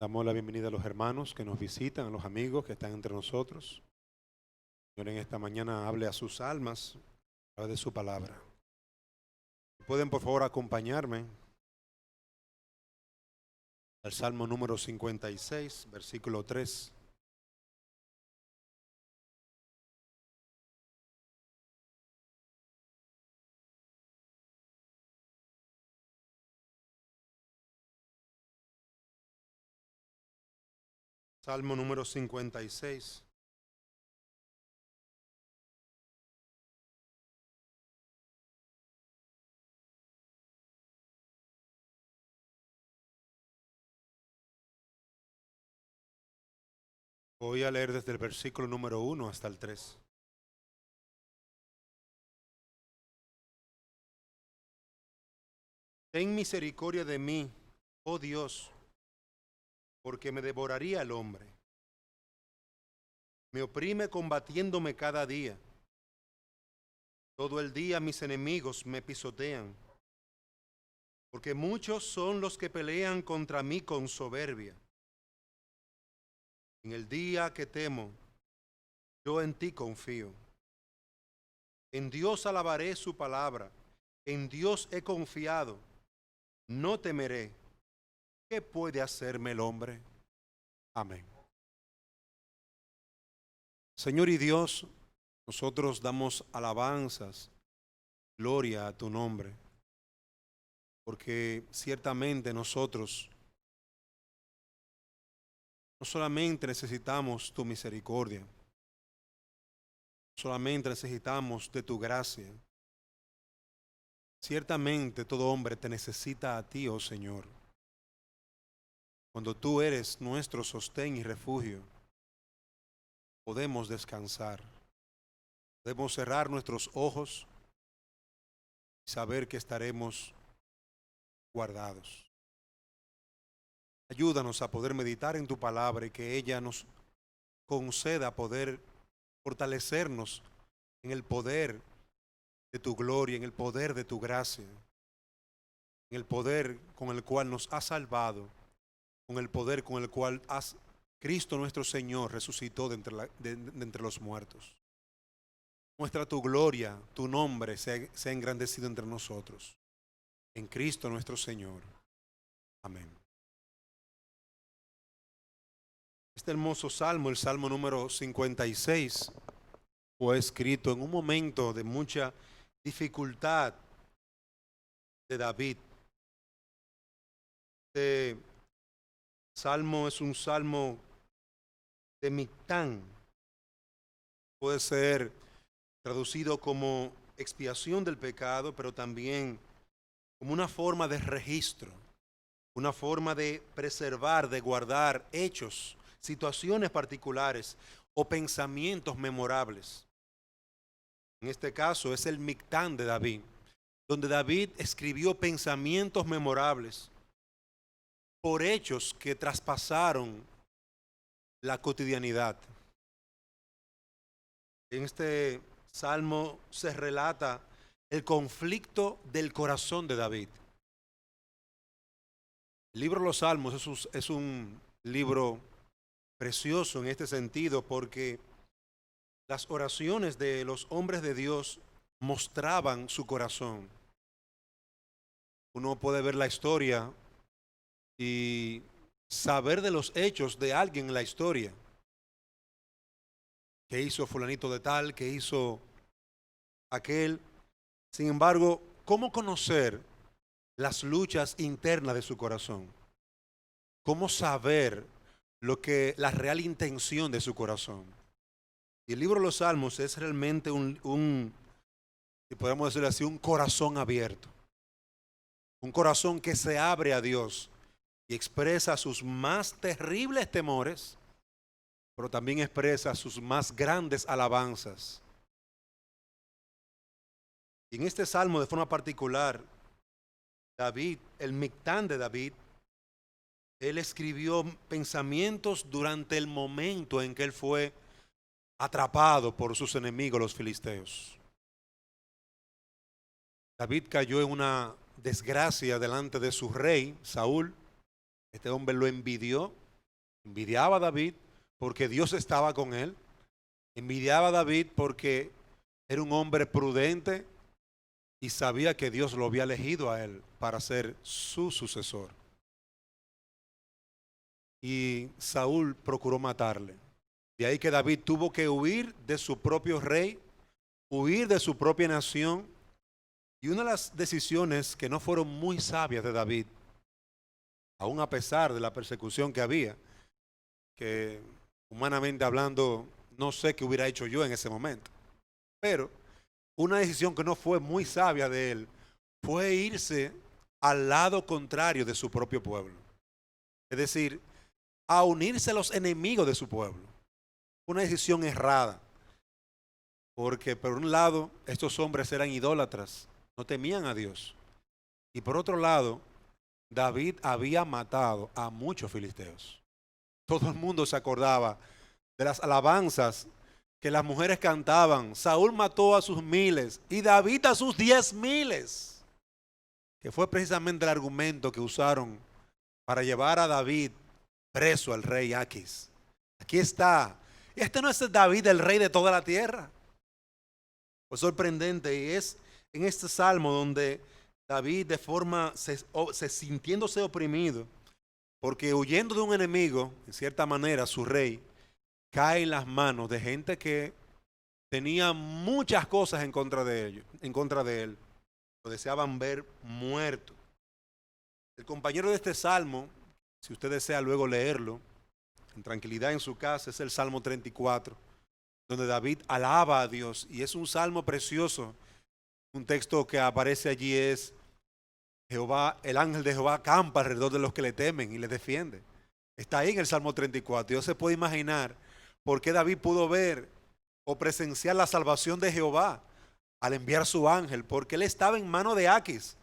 Damos la bienvenida a los hermanos que nos visitan, a los amigos que están entre nosotros. Señor, en esta mañana hable a sus almas a través de su palabra. ¿Pueden por favor acompañarme al Salmo número 56, versículo 3? Salmo número 56. Voy a leer desde el versículo número 1 hasta el 3. Ten misericordia de mí, oh Dios, porque me devoraría el hombre. Me oprime combatiéndome cada día. Todo el día mis enemigos me pisotean, porque muchos son los que pelean contra mí con soberbia. En el día que temo, yo en ti confío. En Dios alabaré su palabra. En Dios he confiado. No temeré. ¿Qué puede hacerme el hombre? Amén. Señor y Dios, nosotros damos alabanzas, gloria a tu nombre, porque ciertamente nosotros no solamente necesitamos tu misericordia, solamente necesitamos de tu gracia. Ciertamente todo hombre te necesita a ti, oh Señor. Cuando tú eres nuestro sostén y refugio, podemos descansar, podemos cerrar nuestros ojos y saber que estaremos guardados. Ayúdanos a poder meditar en tu palabra y que ella nos conceda poder fortalecernos en el poder de tu gloria, en el poder de tu gracia, en el poder con el cual nos has salvado, con el poder con el cual Cristo nuestro Señor resucitó de entre los muertos. Muestra tu gloria, tu nombre sea engrandecido entre nosotros. En Cristo nuestro Señor. Amén. Este hermoso salmo, el salmo número 56, fue escrito en un momento de mucha dificultad de David. Este salmo es un salmo de Mictán. Puede ser traducido como expiación del pecado, pero también como una forma de registro, una forma de preservar, de guardar hechos, situaciones particulares o pensamientos memorables. En este caso es el Mictán de David, donde David escribió pensamientos memorables por hechos que traspasaron la cotidianidad. En este salmo se relata el conflicto del corazón de David. El libro de los Salmos es un libro precioso en este sentido porque las oraciones de los hombres de Dios mostraban su corazón. Uno puede ver la historia y saber de los hechos de alguien en la historia. ¿Qué hizo fulanito de tal? ¿Qué hizo aquel? Sin embargo, ¿cómo conocer las luchas internas de su corazón? ¿Cómo saber la real intención de su corazón? Y el libro de los Salmos es realmente si podemos decirlo así, un corazón abierto. Un corazón que se abre a Dios y expresa sus más terribles temores, pero también expresa sus más grandes alabanzas. Y en este salmo de forma particular, David, el Mictán de David, él escribió pensamientos durante el momento en que él fue atrapado por sus enemigos, los filisteos. David cayó en una desgracia delante de su rey, Saúl. Este hombre lo envidió Envidiaba a David porque Dios estaba con él. Envidiaba a David porque era un hombre prudente y sabía que Dios lo había elegido a él para ser su sucesor. Y Saúl procuró matarle. De ahí que David tuvo que huir de su propio rey, huir de su propia nación. Y una de las decisiones que no fueron muy sabias de David, aun a pesar de la persecución que había, que humanamente hablando no sé qué hubiera hecho yo en ese momento, pero una decisión que no fue muy sabia de él fue irse al lado contrario de su propio pueblo. Es decir, a unirse a los enemigos de su pueblo. Una decisión errada, porque por un lado estos hombres eran idólatras, no temían a Dios. Y por otro lado, David había matado a muchos filisteos. Todo el mundo se acordaba de las alabanzas que las mujeres cantaban. Saúl mató a sus miles y David a sus 10,000, que fue precisamente el argumento que usaron para llevar a David preso al rey Aquis. Aquí está. Este no es David, el rey de toda la tierra. Pues sorprendente, y es en este salmo donde David de forma se sintiéndose oprimido, porque huyendo de un enemigo, en cierta manera su rey cae en las manos de gente que tenía muchas cosas en contra de ellos, en contra de él. Lo deseaban ver muerto. El compañero de este salmo, si usted desea luego leerlo en tranquilidad en su casa, es el Salmo 34, donde David alaba a Dios y es un salmo precioso. Un texto que aparece allí es: Jehová, el ángel de Jehová acampa alrededor de los que le temen y les defiende. Está ahí en el Salmo 34. Dios se puede imaginar por qué David pudo ver o presenciar la salvación de Jehová al enviar su ángel, porque él estaba en mano de Aquis.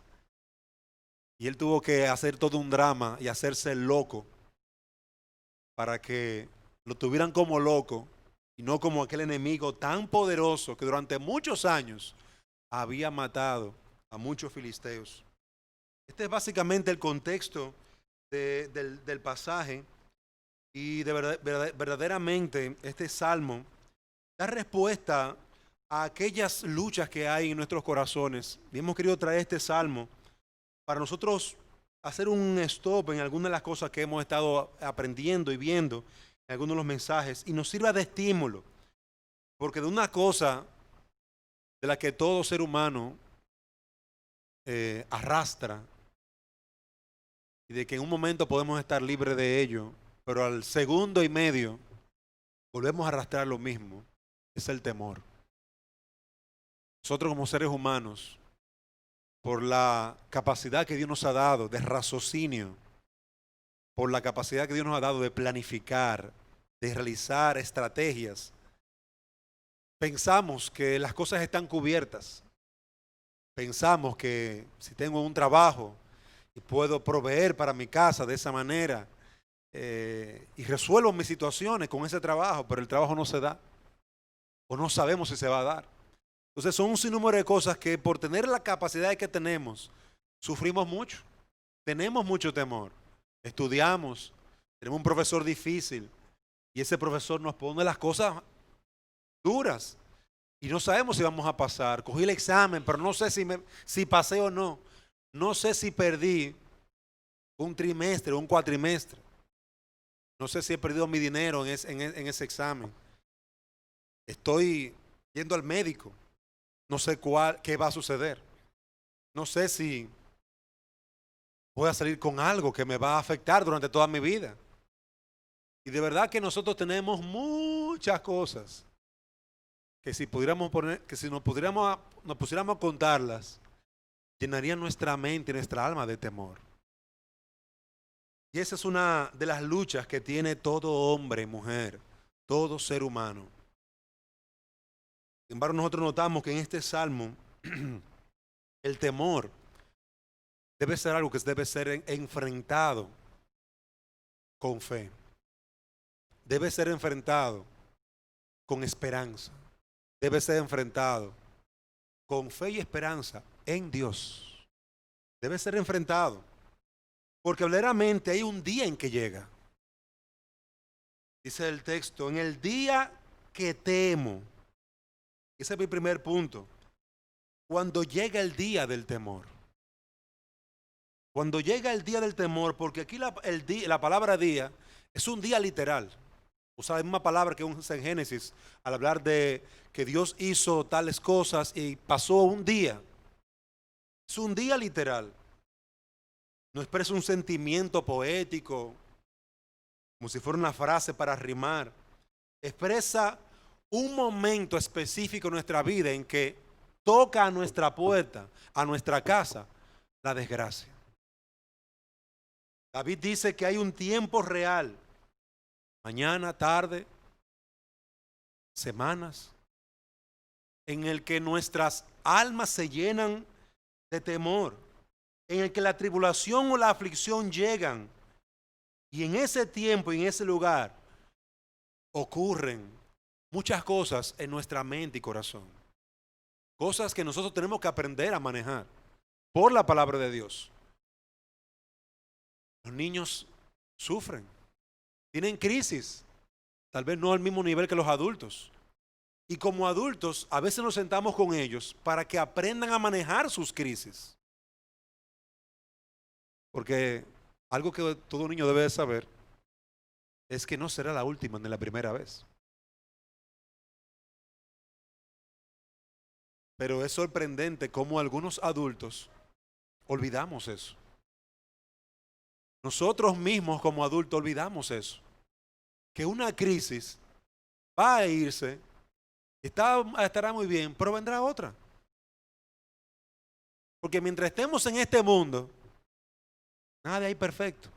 Y él tuvo que hacer todo un drama y hacerse loco para que lo tuvieran como loco y no como aquel enemigo tan poderoso que durante muchos años había matado a muchos filisteos. Este es básicamente el contexto del pasaje, y verdaderamente este salmo da respuesta a aquellas luchas que hay en nuestros corazones. Y hemos querido traer este salmo para nosotros hacer un stop en algunas de las cosas que hemos estado aprendiendo y viendo en algunos de los mensajes, y nos sirva de estímulo, porque de una cosa de la que todo ser humano arrastra, y de que en un momento podemos estar libres de ello, pero al segundo y medio volvemos a arrastrar lo mismo, es el temor. Nosotros como seres humanos, por la capacidad que Dios nos ha dado de raciocinio, por la capacidad que Dios nos ha dado de planificar, de realizar estrategias, pensamos que las cosas están cubiertas. Pensamos que si tengo un trabajo y puedo proveer para mi casa de esa manera, y resuelvo mis situaciones con ese trabajo, pero el trabajo no se da, o no sabemos si se va a dar. Entonces son un sinnúmero de cosas que por tener la capacidad que tenemos, sufrimos mucho, tenemos mucho temor, estudiamos, tenemos un profesor difícil y ese profesor nos pone las cosas duras y no sabemos si vamos a pasar. Cogí el examen, pero no sé si pasé o no. No sé si perdí un trimestre o un cuatrimestre. No sé si he perdido mi dinero en ese examen. Estoy yendo al médico. No sé qué va a suceder. No sé si voy a salir con algo que me va a afectar durante toda mi vida. Y de verdad que nosotros tenemos muchas cosas que si pudiéramos poner, que si nos pusiéramos a contarlas, llenarían nuestra mente y nuestra alma de temor. Y esa es una de las luchas que tiene todo hombre y mujer, todo ser humano. Sin embargo, nosotros notamos que en este salmo el temor debe ser algo que debe ser enfrentado con fe. Debe ser enfrentado con esperanza. Debe ser enfrentado con fe y esperanza en Dios. Debe ser enfrentado. Porque verdaderamente hay un día en que llega. Dice el texto, en el día que temo. Ese es mi primer punto. Cuando llega el día del temor. Cuando llega el día del temor, porque aquí la palabra día es un día literal. Usa la misma palabra que usa en Génesis al hablar de que Dios hizo tales cosas y pasó un día. Es un día literal. No expresa un sentimiento poético, como si fuera una frase para rimar. Expresa un momento específico en nuestra vida en que toca a nuestra puerta, a nuestra casa, la desgracia. David dice que hay un tiempo real, mañana, tarde, semanas, en el que nuestras almas se llenan de temor, en el que la tribulación o la aflicción llegan, y en ese tiempo y en ese lugar ocurren muchas cosas en nuestra mente y corazón. Cosas que nosotros tenemos que aprender a manejar por la palabra de Dios. Los niños sufren, tienen crisis, tal vez no al mismo nivel que los adultos. Y como adultos, a veces nos sentamos con ellos para que aprendan a manejar sus crisis. Porque algo que todo niño debe saber es que no será la última ni la primera vez. Pero es sorprendente cómo algunos adultos olvidamos eso. Nosotros mismos como adultos olvidamos eso. Que una crisis va a irse, estará muy bien, pero vendrá otra. Porque mientras estemos en este mundo, nada hay perfecto.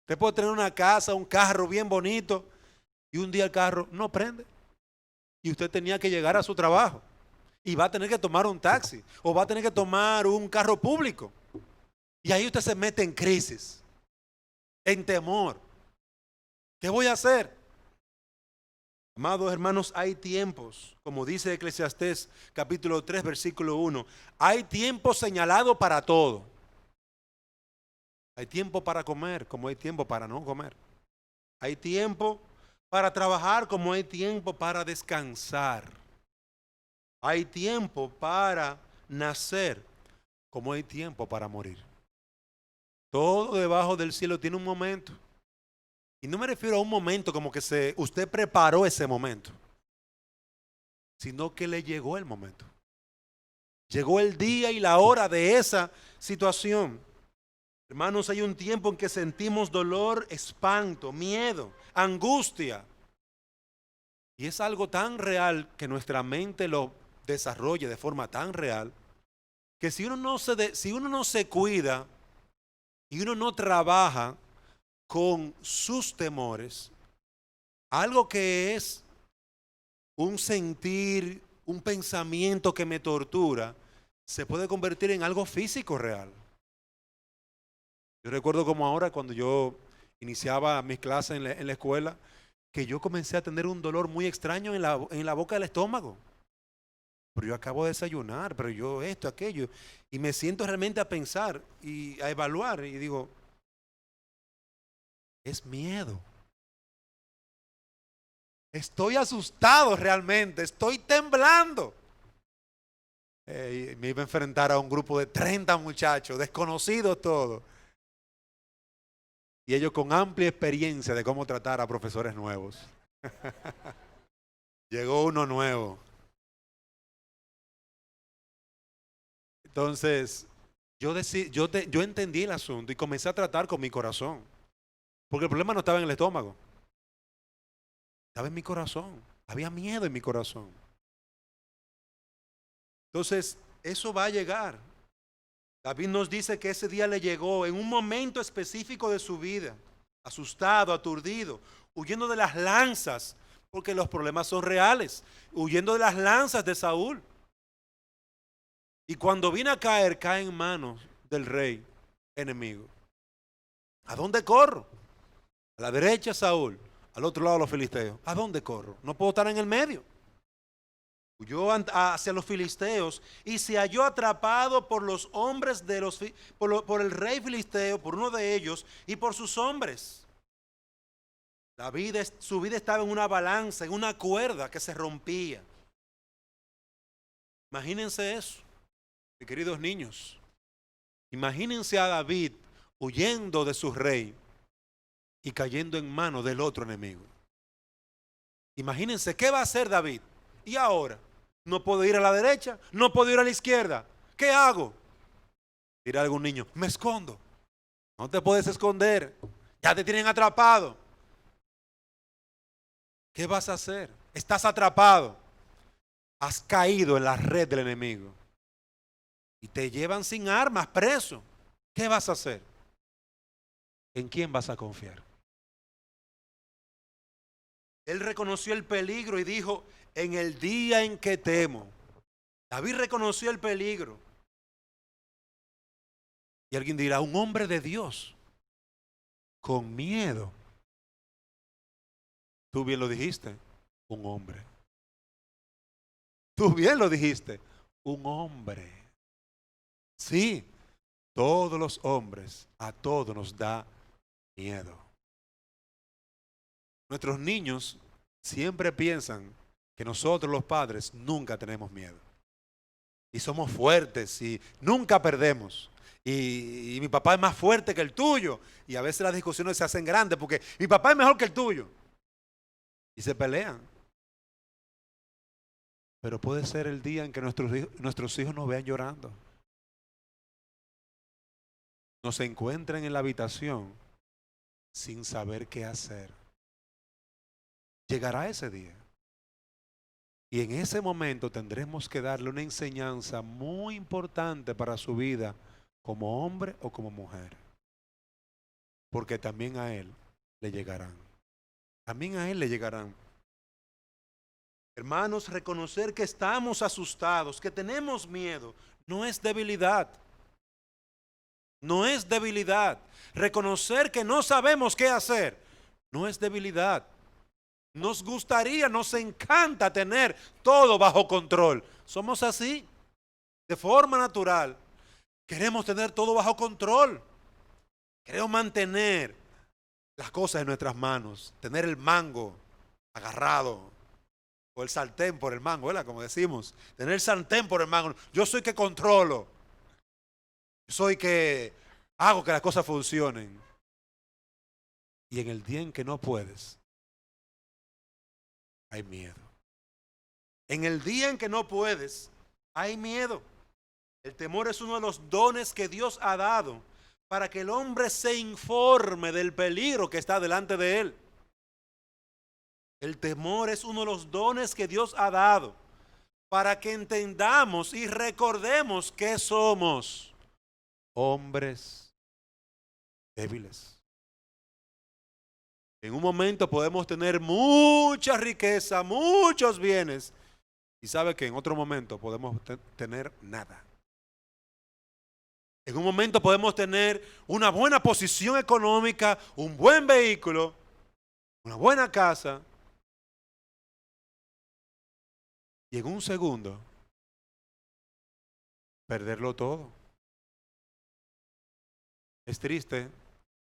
Usted puede tener una casa, un carro bien bonito, y un día el carro no prende. Y usted tenía que llegar a su trabajo. Y va a tener que tomar un taxi, o va a tener que tomar un carro público. Y ahí usted se mete en crisis, en temor. ¿Qué voy a hacer? Amados hermanos, hay tiempos, como dice Eclesiastés capítulo 3, versículo 1, hay tiempo señalado para todo. Hay tiempo para comer, como hay tiempo para no comer. Hay tiempo para trabajar, como hay tiempo para descansar. Hay tiempo para nacer, como hay tiempo para morir. Todo debajo del cielo tiene un momento. Y no me refiero a un momento como que usted preparó ese momento, sino que le llegó el momento. Llegó el día y la hora de esa situación. Hermanos, hay un tiempo en que sentimos dolor, espanto, miedo, angustia. Y es algo tan real que nuestra mente lo desarrolla de forma tan real que si uno no se cuida y uno no trabaja con sus temores, algo que es un sentir, un pensamiento que me tortura, se puede convertir en algo físico real. Yo recuerdo como ahora cuando yo iniciaba mis clases en la escuela, que yo comencé a tener un dolor muy extraño en la boca del estómago. Pero yo acabo de desayunar, pero yo esto, aquello. Y me siento realmente a pensar y a evaluar y digo, es miedo. Estoy asustado realmente, estoy temblando. Me iba a enfrentar a un grupo de 30 muchachos, desconocidos todos. Y ellos con amplia experiencia de cómo tratar a profesores nuevos. Llegó uno nuevo. Entonces, yo entendí el asunto y comencé a tratar con mi corazón. Porque el problema no estaba en el estómago. Estaba en mi corazón. Había miedo en mi corazón. Entonces, eso va a llegar. David nos dice que ese día le llegó en un momento específico de su vida. Asustado, aturdido, huyendo de las lanzas, porque los problemas son reales. Huyendo de las lanzas de Saúl. Y cuando viene a caer, cae en manos del rey enemigo. ¿A dónde corro? A la derecha Saúl, al otro lado los filisteos. ¿A dónde corro? No puedo estar en el medio. Huyó hacia los filisteos y se halló atrapado por los hombres por el rey filisteo, por uno de ellos y por sus hombres. Su vida estaba en una balanza, en una cuerda que se rompía. Imagínense eso, mis queridos niños. Imagínense a David huyendo de su rey y cayendo en manos del otro enemigo. Imagínense, ¿qué va a hacer David? ¿Y ahora? No puedo ir a la derecha, no puedo ir a la izquierda. ¿Qué hago? Dirá algún niño, me escondo. No te puedes esconder, ya te tienen atrapado. ¿Qué vas a hacer? Estás atrapado. Has caído en la red del enemigo. Y te llevan sin armas, preso. ¿Qué vas a hacer? ¿En quién vas a confiar? Él reconoció el peligro y dijo, en el día en que temo. David reconoció el peligro. Y alguien dirá, un hombre de Dios, con miedo. Tú bien lo dijiste, un hombre. Tú bien lo dijiste, un hombre. Sí, todos los hombres, a todos nos da miedo. Nuestros niños siempre piensan que nosotros los padres nunca tenemos miedo. Y somos fuertes y nunca perdemos. Y mi papá es más fuerte que el tuyo. Y a veces las discusiones se hacen grandes porque mi papá es mejor que el tuyo. Y se pelean. Pero puede ser el día en que nuestros hijos nos vean llorando. Nos encuentren en la habitación sin saber qué hacer. Llegará ese día. Y en ese momento tendremos que darle una enseñanza muy importante para su vida como hombre o como mujer. Porque también a él le llegarán. También a él le llegarán. Hermanos, reconocer que estamos asustados, que tenemos miedo, no es debilidad. No es debilidad. Reconocer que no sabemos qué hacer, no es debilidad. Nos gustaría, nos encanta tener todo bajo control. Somos así, de forma natural. Queremos tener todo bajo control. Queremos mantener las cosas en nuestras manos, tener el mango agarrado. O el sartén por el mango, ¿verdad? Como decimos, tener el sartén por el mango. Yo soy que controlo. Yo soy que hago que las cosas funcionen. Y en el día en que no puedes, hay miedo. En el día en que no puedes, hay miedo. El temor es uno de los dones que Dios ha dado para que el hombre se informe del peligro que está delante de él. El temor es uno de los dones que Dios ha dado para que entendamos y recordemos que somos hombres débiles. En un momento podemos tener mucha riqueza, muchos bienes, y sabe que en otro momento podemos tener nada. En un momento podemos tener una buena posición económica, un buen vehículo, una buena casa, y en un segundo perderlo todo. Es triste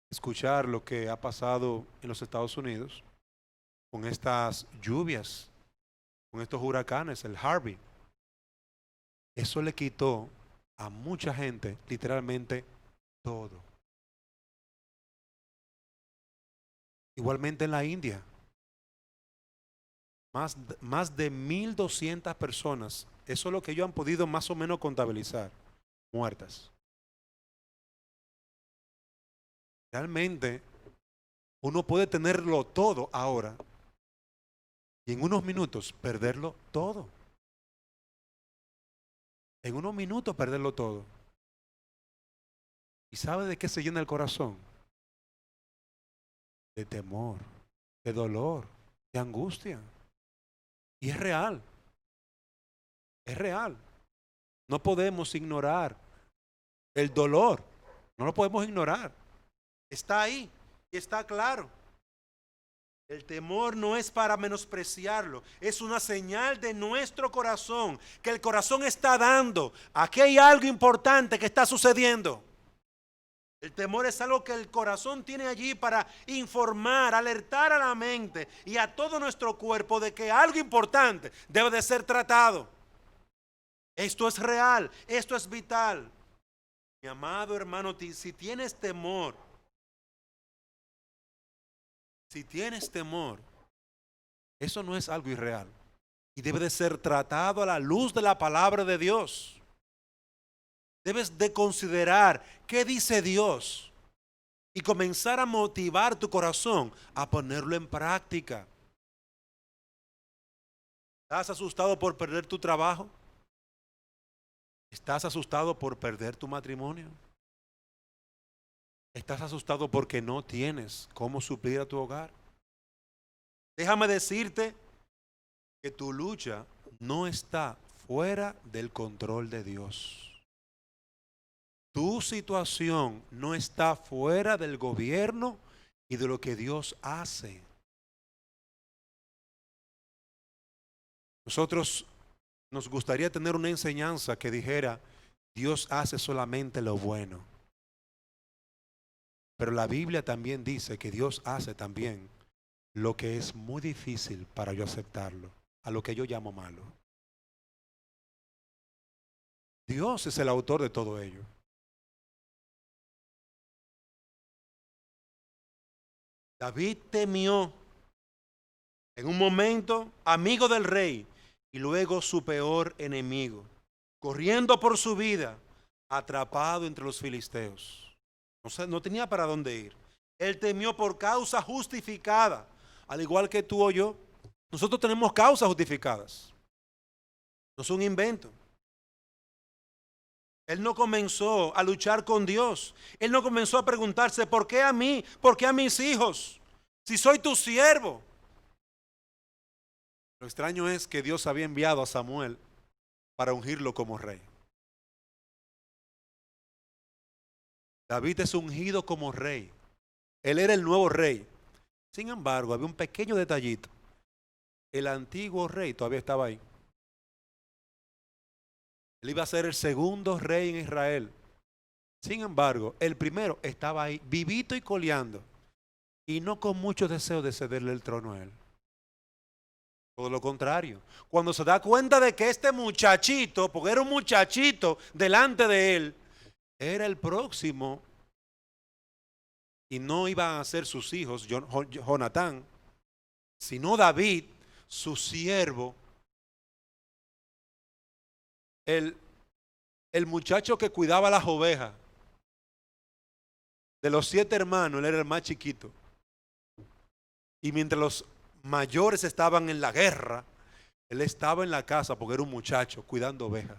escuchar lo que ha pasado en los Estados Unidos con estas lluvias, con estos huracanes, el Harvey. Eso le quitó a mucha gente literalmente todo. Igualmente en la India, más de 1,200 personas, eso es lo que ellos han podido más o menos contabilizar, muertas. Realmente uno puede tenerlo todo ahora y en unos minutos perderlo todo. En unos minutos perderlo todo. ¿Y sabe de qué se llena el corazón? De temor, de dolor, de angustia. Y es real. Es real. No podemos ignorar el dolor. No lo podemos ignorar. Está ahí y está claro. El temor no es para menospreciarlo, es una señal de nuestro corazón, que el corazón está dando. Aquí hay algo importante que está sucediendo. El temor es algo que el corazón tiene allí para informar, alertar a la mente y a todo nuestro cuerpo de que algo importante debe de ser tratado. Esto es real, esto es vital. Mi amado hermano, si tienes temor, eso no es algo irreal y debe de ser tratado a la luz de la palabra de Dios. Debes de considerar qué dice Dios y comenzar a motivar tu corazón a ponerlo en práctica. ¿Estás asustado por perder tu trabajo? ¿Estás asustado por perder tu matrimonio? ¿Estás asustado porque no tienes cómo suplir a tu hogar? Déjame decirte que tu lucha no está fuera del control de Dios. Tu situación no está fuera del gobierno y de lo que Dios hace. Nosotros nos gustaría tener una enseñanza que dijera, Dios hace solamente lo bueno. Pero la Biblia también dice que Dios hace también lo que es muy difícil para yo aceptarlo, a lo que yo llamo malo. Dios es el autor de todo ello. David temió en un momento amigo del rey y luego su peor enemigo, corriendo por su vida, atrapado entre los filisteos. No tenía para dónde ir. Él temió por causa justificada, al igual que tú o yo. Nosotros tenemos causas justificadas. No es un invento. Él no comenzó a luchar con Dios. Él no comenzó a preguntarse, ¿por qué a mí? ¿Por qué a mis hijos? Si soy tu siervo. Lo extraño es que Dios había enviado a Samuel para ungirlo como rey. David es ungido como rey. Él era el nuevo rey. Sin embargo, había un pequeño detallito. El antiguo rey todavía estaba ahí. Él iba a ser el segundo rey en Israel. Sin embargo, el primero estaba ahí, vivito y coleando, y no con mucho deseo de cederle el trono a él. Todo lo contrario. Cuando se da cuenta de que este muchachito, porque era un muchachito delante de él, era el próximo, y no iban a ser sus hijos, Jonatán, sino David, su siervo, el muchacho que cuidaba las ovejas. De los 7 hermanos, él era el más chiquito. Y mientras los mayores estaban en la guerra, él estaba en la casa porque era un muchacho cuidando ovejas.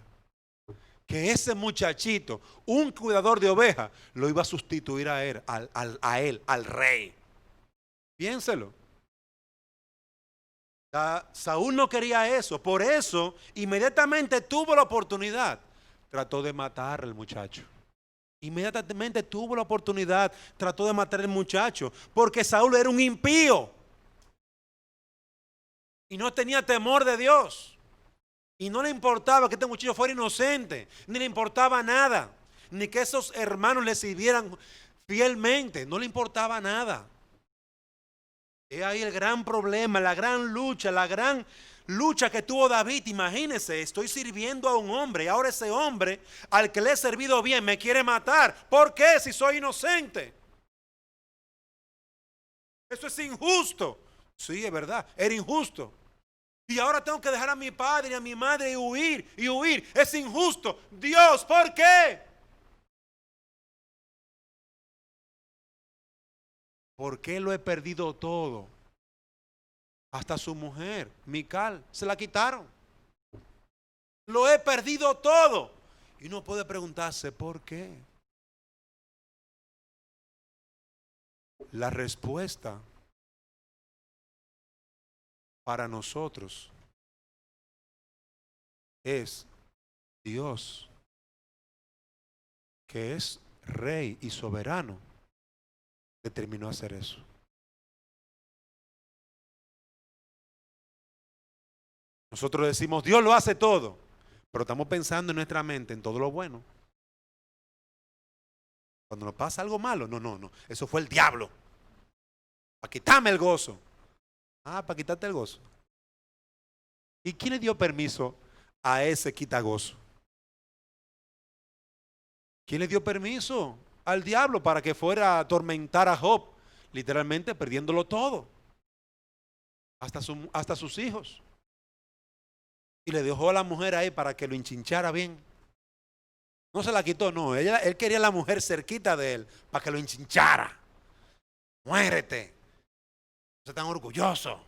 Que ese muchachito, un cuidador de ovejas, lo iba a sustituir a él, al rey. Piénselo. Saúl no quería eso, por eso inmediatamente tuvo la oportunidad, trató de matar al muchacho. Inmediatamente tuvo la oportunidad, trató de matar al muchacho, porque Saúl era un impío y no tenía temor de Dios. Y no le importaba que este muchacho fuera inocente, ni le importaba nada, ni que esos hermanos le sirvieran fielmente, no le importaba nada. Es ahí el gran problema, la gran lucha que tuvo David. Imagínense, estoy sirviendo a un hombre y ahora ese hombre al que le he servido bien me quiere matar. ¿Por qué? Si soy inocente. Eso es injusto. Sí, es verdad, era injusto. Y ahora tengo que dejar a mi padre y a mi madre y huir, y huir. Es injusto. Dios, ¿por qué? ¿Por qué lo he perdido todo? Hasta su mujer, Mical, se la quitaron. Lo he perdido todo. Y uno puede preguntarse, ¿por qué? La respuesta para nosotros es Dios, que es rey y soberano, determinó hacer eso. Nosotros decimos, Dios lo hace todo, pero estamos pensando en nuestra mente en todo lo bueno. Cuando nos pasa algo malo, no. Eso fue el diablo. Para quitarme el gozo. Ah, para quitarte el gozo. ¿Y quién le dio permiso a ese quitagozo? ¿Quién le dio permiso al diablo para que fuera a atormentar a Job? Literalmente perdiéndolo todo. Hasta sus hijos. Y le dejó a la mujer ahí para que lo enchinchara bien. No se la quitó, no. Él quería a la mujer cerquita de él para que lo enchinchara. Muérete. No sea tan orgulloso.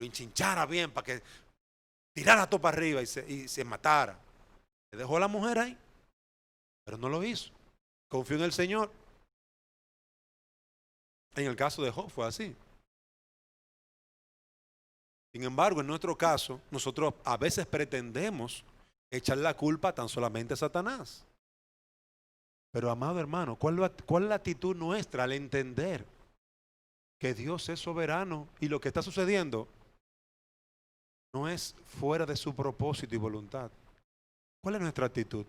Lo enchinchara bien para que tirara todo para arriba y se matara. Le dejó a la mujer ahí, pero no lo hizo. Confió en el Señor. En el caso de Job fue así. Sin embargo, en nuestro caso, nosotros a veces pretendemos echar la culpa tan solamente a Satanás. Pero amado hermano, ¿cuál es la actitud nuestra al entender que Dios es soberano y lo que está sucediendo no es fuera de su propósito y voluntad? ¿Cuál es nuestra actitud?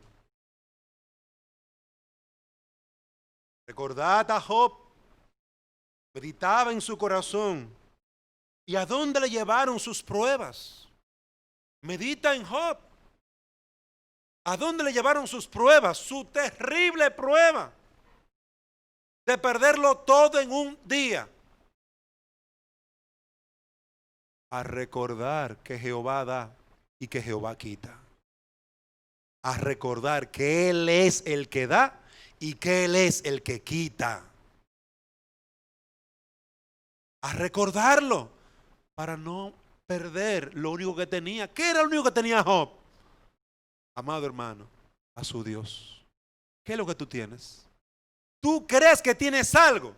Recordad a Job, meditaba en su corazón. ¿Y a dónde le llevaron sus pruebas? Medita en Job. ¿A dónde le llevaron sus pruebas? Su terrible prueba de perderlo todo en un día. A recordar que Jehová da y que Jehová quita. A recordar que Él es el que da y que Él es el que quita. A recordarlo para no perder lo único que tenía. ¿Qué era lo único que tenía Job? Amado hermano, a su Dios. ¿Qué es lo que tú tienes? ¿Tú crees que tienes algo?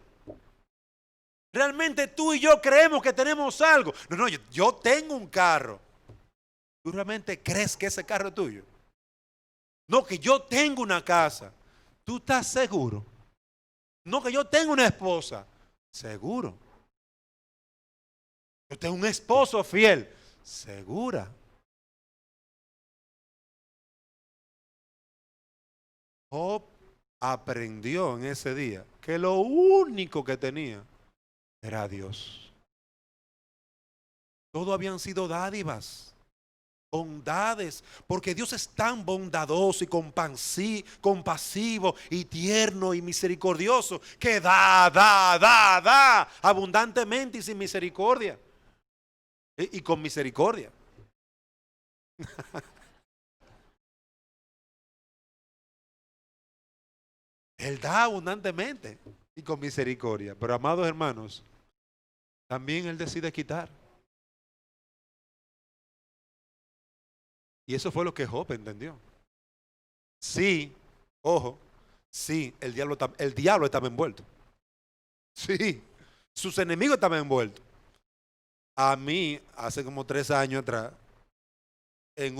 Realmente tú y yo creemos que tenemos algo. No, yo tengo un carro. ¿Tú realmente crees que ese carro es tuyo? No, que yo tengo una casa. ¿Tú estás seguro? No, que yo tengo una esposa. Seguro. Yo tengo un esposo fiel. Segura. Job aprendió en ese día que lo único que tenía era Dios. Todo habían sido dádivas, bondades, porque Dios es tan bondadoso y compasivo y tierno y misericordioso que da abundantemente y sin misericordia. Y con misericordia. Él da abundantemente y con misericordia. Pero amados hermanos, también Él decide quitar. Y eso fue lo que Job entendió. Sí, ojo, sí, el diablo estaba envuelto. Sí, sus enemigos estaban envueltos. A mí, hace como 3 años atrás, en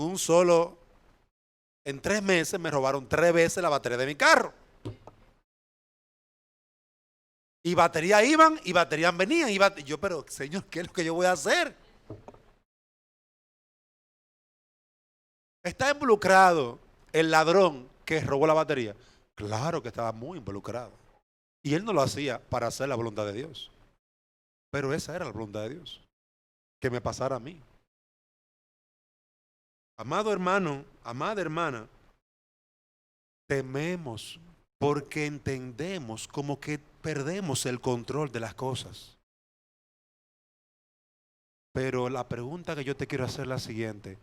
3 meses me robaron 3 veces la batería de mi carro. Y baterías iban y baterías venían. Yo, pero Señor, ¿qué es lo que yo voy a hacer? ¿Está involucrado el ladrón que robó la batería? Claro que estaba muy involucrado. Y él no lo hacía para hacer la voluntad de Dios. Pero esa era la voluntad de Dios. Que me pasara a mí. Amado hermano, amada hermana, tememos porque entendemos como que perdemos el control de las cosas. Pero la pregunta que yo te quiero hacer es la siguiente.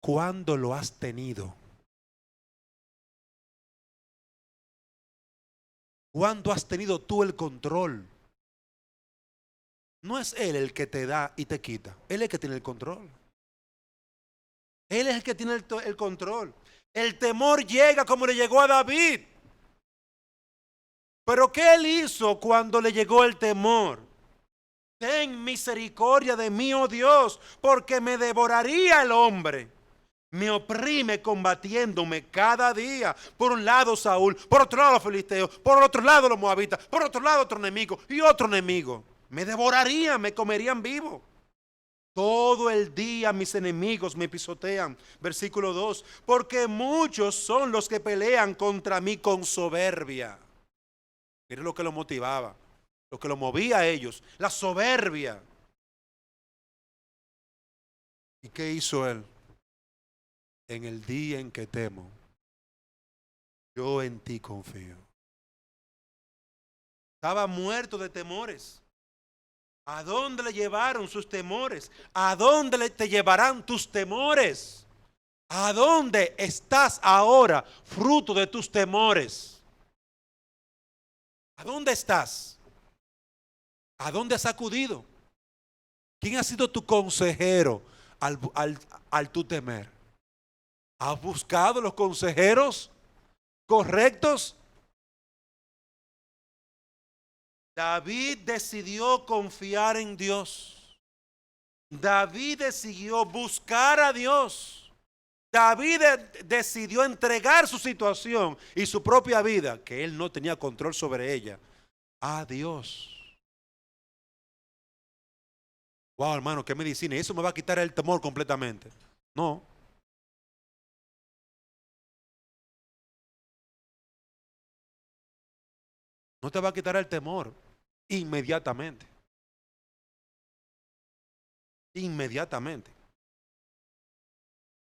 ¿Cuándo lo has tenido? ¿Cuándo has tenido tú el control? No es Él el que te da y te quita. Él es el que tiene el control. Él es el que tiene el control. El temor llega como le llegó a David. Pero ¿qué él hizo cuando le llegó el temor? Ten misericordia de mí, oh Dios, porque me devoraría el hombre. Me oprime combatiéndome cada día. Por un lado Saúl, por otro lado los filisteos, por otro lado los moabitas, por otro lado otro enemigo y otro enemigo. Me devorarían, me comerían vivo. Todo el día mis enemigos me pisotean. Versículo 2. Porque muchos son los que pelean contra mí con soberbia. Mire lo que lo motivaba, lo que lo movía a ellos, la soberbia. ¿Y qué hizo él? En el día en que temo, yo en ti confío. Estaba muerto de temores. ¿A dónde le llevaron sus temores? ¿A dónde te llevarán tus temores? ¿A dónde estás ahora, fruto de tus temores? ¿A dónde estás? ¿A dónde has acudido? ¿Quién ha sido tu consejero al tu temer? ¿Has buscado los consejeros correctos? David decidió confiar en Dios. David decidió buscar a Dios. David decidió entregar su situación y su propia vida, que él no tenía control sobre ella, a Dios. Wow, hermano, qué medicina. Eso me va a quitar el temor completamente. No. No te va a quitar el temor inmediatamente. Inmediatamente.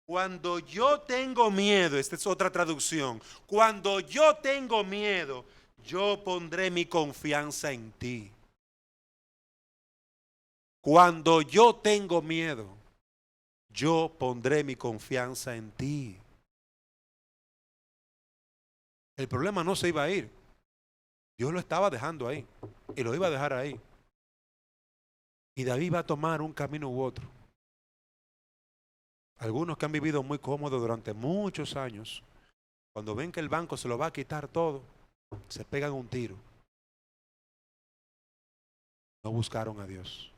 Cuando yo tengo miedo, esta es otra traducción. Cuando yo tengo miedo, yo pondré mi confianza en ti. Cuando yo tengo miedo, yo pondré mi confianza en ti. El problema no se iba a ir. Dios lo estaba dejando ahí. Y lo iba a dejar ahí. Y David va a tomar un camino u otro. Algunos que han vivido muy cómodos durante muchos años, cuando ven que el banco se lo va a quitar todo, se pegan un tiro. No buscaron a Dios.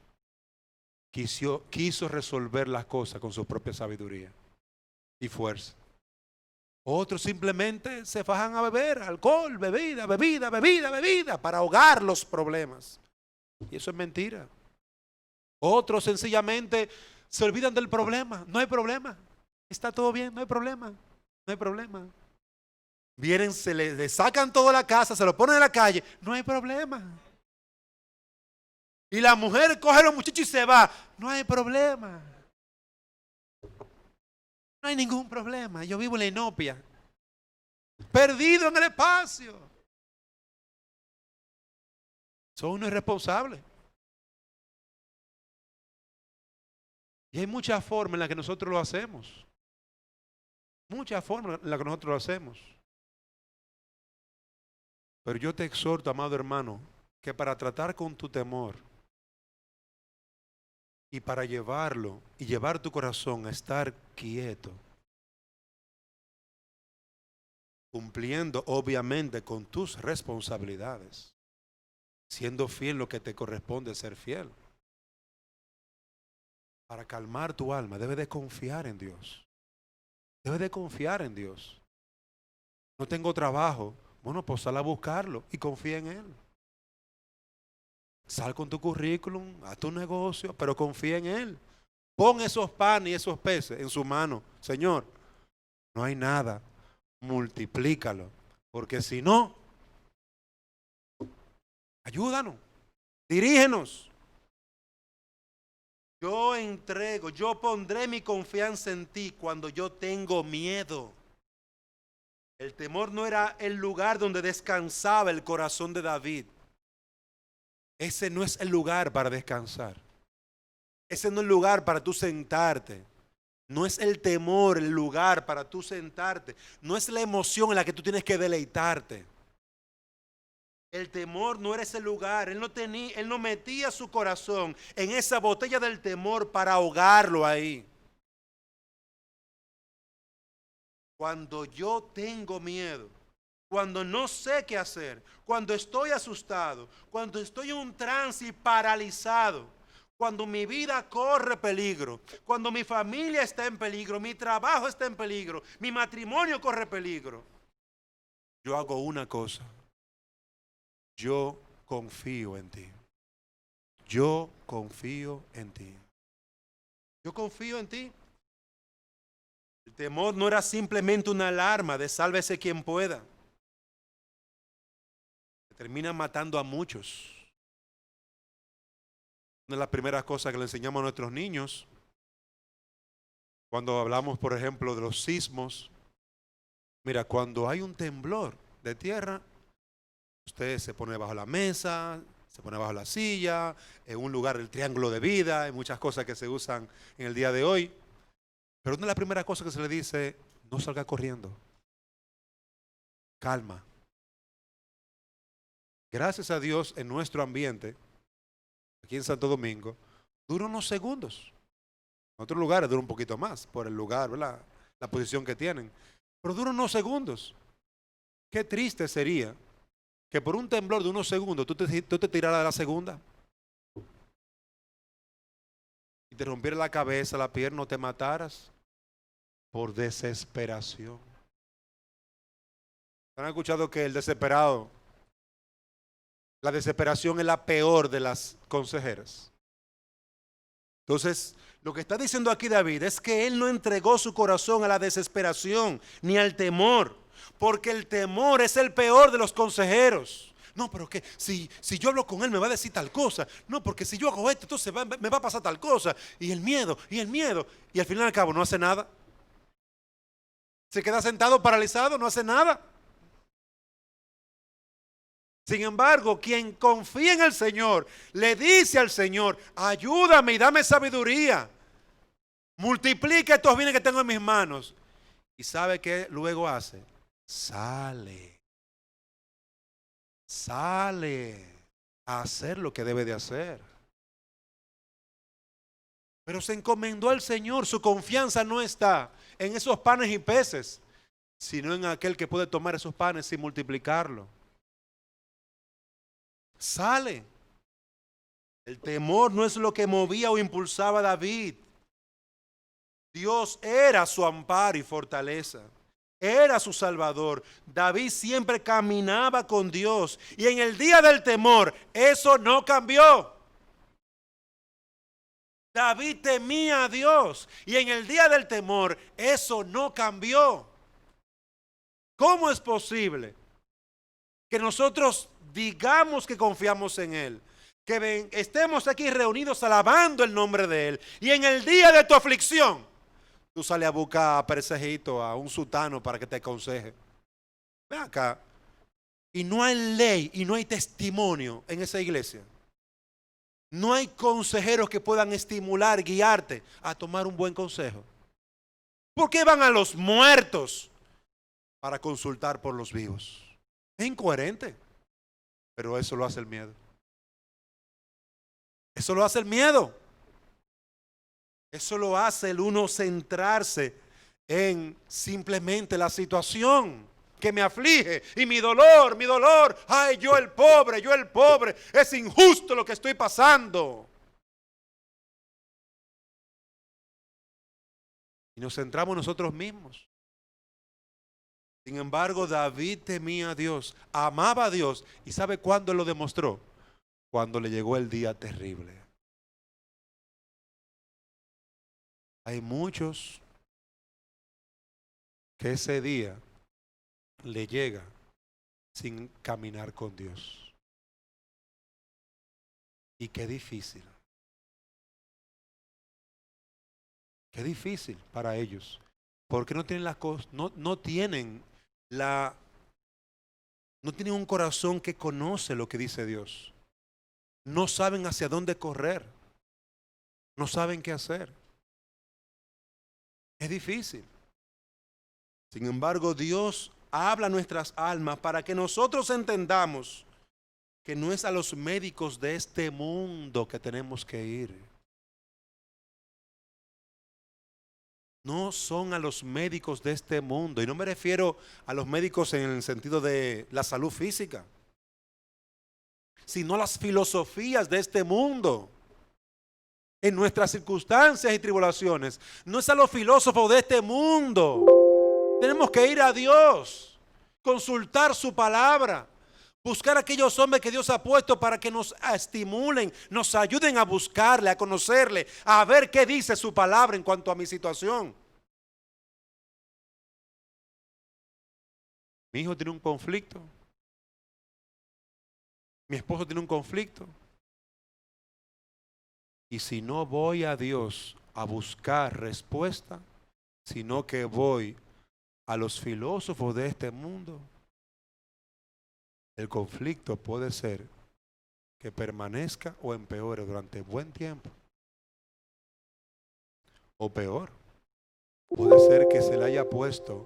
Quiso resolver las cosas con su propia sabiduría y fuerza. Otros simplemente se fajan a beber alcohol, bebida, para ahogar los problemas. Y eso es mentira. Otros sencillamente se olvidan del problema. No hay problema. Está todo bien, no hay problema. No hay problema. Vienen, se le sacan toda la casa, se lo ponen en la calle. No hay problema. Y la mujer coge a los muchachos y se va. No hay problema. No hay ningún problema. Yo vivo en la inopia. Perdido en el espacio. Son unos irresponsables. Y hay muchas formas en las que nosotros lo hacemos. Muchas formas en las que nosotros lo hacemos. Pero yo te exhorto, amado hermano, que para tratar con tu temor y para llevarlo y llevar tu corazón a estar quieto, cumpliendo obviamente con tus responsabilidades, siendo fiel lo que te corresponde ser fiel. Para calmar tu alma, debes de confiar en Dios. Debes de confiar en Dios. No tengo trabajo. Bueno, pues sal a buscarlo y confía en Él. Sal con tu currículum, haz tu negocio, pero confía en Él. Pon esos panes y esos peces en su mano. Señor, no hay nada. Multiplícalo. Porque si no, ayúdanos. Dirígenos. Yo pondré mi confianza en ti cuando yo tengo miedo. El temor no era el lugar donde descansaba el corazón de David. Ese no es el lugar para descansar. Ese no es el lugar para tú sentarte. No es el temor el lugar para tú sentarte. No es la emoción en la que tú tienes que deleitarte. El temor no era ese lugar. Él no metía su corazón en esa botella del temor para ahogarlo ahí. Cuando yo tengo miedo, cuando no sé qué hacer, cuando estoy asustado, cuando estoy en un trance paralizado, cuando mi vida corre peligro, cuando mi familia está en peligro, mi trabajo está en peligro, mi matrimonio corre peligro, yo hago una cosa. Yo confío en ti. Yo confío en ti. Yo confío en ti. El temor no era simplemente una alarma de sálvese quien pueda. Termina matando a muchos. Una de las primeras cosas que le enseñamos a nuestros niños, cuando hablamos, por ejemplo, de los sismos, mira, cuando hay un temblor de tierra, usted se pone bajo la mesa, se pone bajo la silla, en un lugar del triángulo de vida, hay muchas cosas que se usan en el día de hoy. Pero una de las primeras cosas que se le dice, no salga corriendo. Calma. Gracias a Dios, en nuestro ambiente, aquí en Santo Domingo, dura unos segundos. En otros lugares dura un poquito más, por el lugar, ¿verdad? La posición que tienen. Pero dura unos segundos. Qué triste sería que por un temblor de unos segundos tú te tiraras de la segunda y te rompiera la cabeza, la pierna, o te mataras por desesperación. ¿Han escuchado que el desesperado, la desesperación es la peor de las consejeras? Entonces, lo que está diciendo aquí David es que él no entregó su corazón a la desesperación ni al temor, porque el temor es el peor de los consejeros. No, pero que si yo hablo con él me va a decir tal cosa. No, porque si yo hago esto, entonces me va a pasar tal cosa. Y el miedo. Y al final y al cabo no hace nada. Se queda sentado paralizado, no hace nada. Sin embargo, quien confía en el Señor, le dice al Señor, ayúdame y dame sabiduría. Multiplica estos bienes que tengo en mis manos. ¿Y sabe qué luego hace? Sale a hacer lo que debe de hacer. Pero se encomendó al Señor. Su confianza no está en esos panes y peces, sino en aquel que puede tomar esos panes y multiplicarlo. Sale. El temor no es lo que movía o impulsaba a David. Dios era su amparo y fortaleza. Era su salvador. David siempre caminaba con Dios. Y en el día del temor, eso no cambió. David temía a Dios. Y en el día del temor, eso no cambió. ¿Cómo es posible que nosotros digamos que confiamos en Él? Que estemos aquí reunidos alabando el nombre de Él. Y en el día de tu aflicción, tú sales a buscar a Persejito, a un sultano para que te aconseje. Ven acá. Y no hay ley y no hay testimonio en esa iglesia. No hay consejeros que puedan estimular, guiarte a tomar un buen consejo. ¿Por qué van a los muertos para consultar por los vivos? Es incoherente. Pero eso lo hace el miedo. Eso lo hace el miedo. Eso lo hace el uno centrarse en simplemente la situación que me aflige y mi dolor. Ay, yo el pobre, es injusto lo que estoy pasando. Y nos centramos en nosotros mismos. Sin embargo, David temía a Dios, amaba a Dios. ¿Y sabe cuándo lo demostró? Cuando le llegó el día terrible. Hay muchos que ese día le llega sin caminar con Dios. Y qué difícil. Qué difícil para ellos. Porque no tienen las cosas, no tienen un corazón que conoce lo que dice Dios. No saben hacia dónde correr. No saben qué hacer. Es difícil. Sin embargo, Dios habla a nuestras almas para que nosotros entendamos que no es a los médicos de este mundo que tenemos que ir. No son a los médicos de este mundo. Y no me refiero a los médicos en el sentido de la salud física, sino a las filosofías de este mundo. En nuestras circunstancias y tribulaciones, no es a los filósofos de este mundo. Tenemos que ir a Dios, consultar su palabra, Buscar a aquellos hombres que Dios ha puesto para que nos estimulen, nos ayuden a buscarle, a conocerle, a ver qué dice su palabra en cuanto a mi situación. Mi hijo tiene un conflicto. Mi esposo tiene un conflicto. Y si no voy a Dios a buscar respuesta, sino que voy a los filósofos de este mundo, el conflicto puede ser que permanezca o empeore durante buen tiempo. O peor, puede ser que se le haya puesto,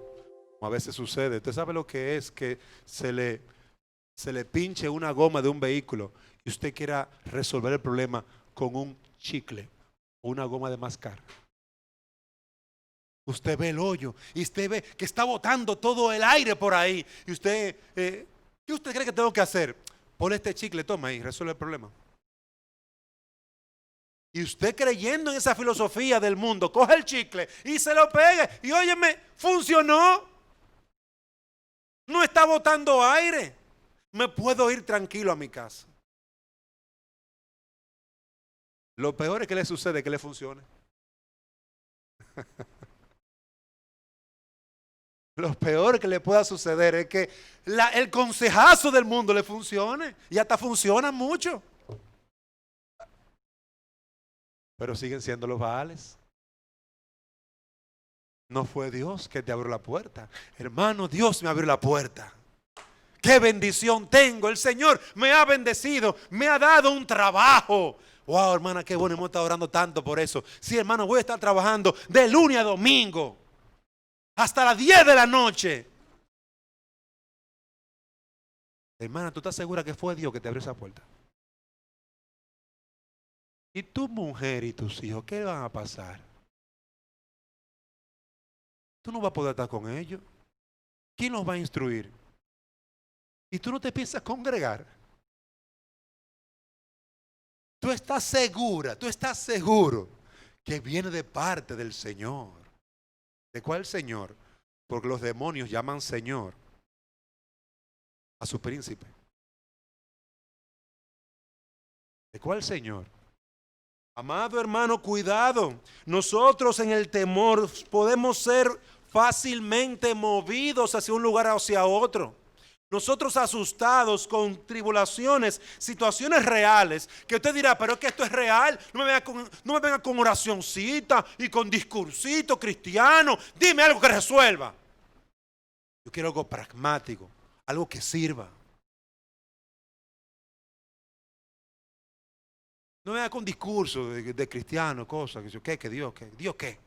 como a veces sucede. Usted sabe lo que es que se le pinche una goma de un vehículo y usted quiera resolver el problema con un chicle o una goma de mascar. Usted ve el hoyo y usted ve que está botando todo el aire por ahí. Y usted, ¿qué usted cree que tengo que hacer? Ponle este chicle, toma ahí, resuelve el problema. Y usted creyendo en esa filosofía del mundo, coge el chicle y se lo pega. Y óyeme, funcionó. No está botando aire. Me puedo ir tranquilo a mi casa. Lo peor es que le sucede que le funcione. Lo peor que le pueda suceder es que el consejazo del mundo le funcione. Y hasta funciona mucho. Pero siguen siendo los Baales. No fue Dios que te abrió la puerta. Hermano, Dios me abrió la puerta. Qué bendición tengo. El Señor me ha bendecido. Me ha dado un trabajo. Wow, hermana, qué bueno. Hemos estado orando tanto por eso. Sí, hermano, voy a estar trabajando de lunes a domingo. Hasta las 10 de la noche. Hermana, ¿tú estás segura que fue Dios que te abrió esa puerta? ¿Y tu mujer y tus hijos qué van a pasar? Tú no vas a poder estar con ellos. ¿Quién los va a instruir? Y tú no te piensas congregar. Tú estás segura, tú estás seguro que viene de parte del Señor. ¿De cuál Señor? Porque los demonios llaman Señor a su príncipe. ¿De cuál Señor? Amado hermano, cuidado. Nosotros en el temor podemos ser fácilmente movidos hacia un lugar o hacia otro. Nosotros asustados con tribulaciones, situaciones reales, que usted dirá, pero es que esto es real, no me venga con oracioncita y con discursito cristiano, dime algo que resuelva. Yo quiero algo pragmático, algo que sirva. No me venga con discurso de cristiano, cosas, que Dios qué.